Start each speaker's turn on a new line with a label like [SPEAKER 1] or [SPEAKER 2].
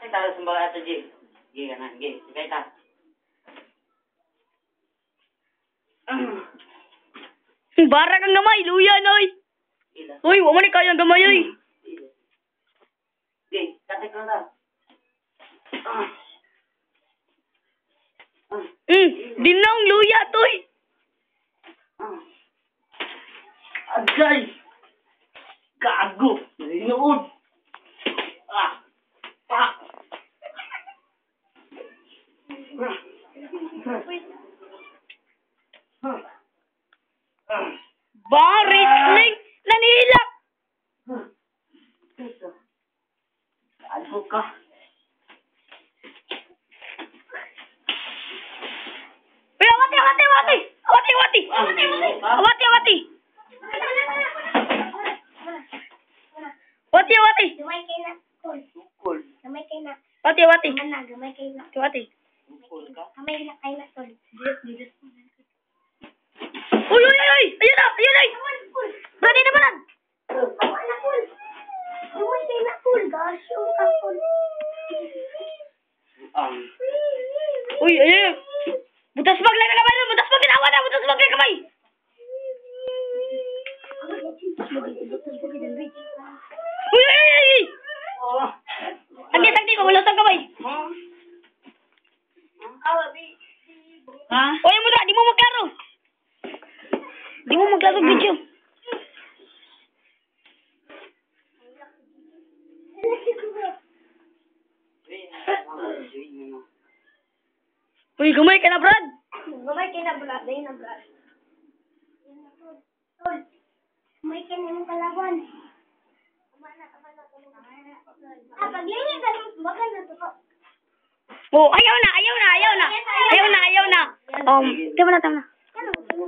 [SPEAKER 1] Kita sembah ato G. G kanan, G. Kita.
[SPEAKER 2] Bara kang gamay, luya noy. Uy, wa man ni kayang gamay oy.
[SPEAKER 1] G, katek na ta.
[SPEAKER 2] Dinong luya toy.
[SPEAKER 1] Agay. Gago. Nood. Pak.
[SPEAKER 2] Baris ning nanilak.
[SPEAKER 1] Gago ka.
[SPEAKER 2] Uy, awati.
[SPEAKER 3] Gamay kay na kul.
[SPEAKER 1] Cool.
[SPEAKER 3] Gamay kay na.
[SPEAKER 2] Wati.
[SPEAKER 3] Mana gamay kay na.
[SPEAKER 2] Wati.
[SPEAKER 1] Cool ka.
[SPEAKER 3] Gamay na kay na kul.
[SPEAKER 2] Uy. Ayun ay. Berani na balan.
[SPEAKER 3] Awa na kul. Gamay kay na kul. Gasyo ka kul.
[SPEAKER 2] Uy, ayun. Butas bag lang na kamay nun. Butas bag lang kamay. Uy. Sagdi ko. Wala sa kamay.
[SPEAKER 1] Ha?
[SPEAKER 2] Uy, mo na. Di mo maglaro video. Uy, gamay ka na, Brad.
[SPEAKER 3] Gamay kay na brad. Dahil na brad. Kul. Gamay kay na yung kalaban. Pagliwi ka lang. Maganda to ko.
[SPEAKER 2] Oh, ayaw na. Tama na.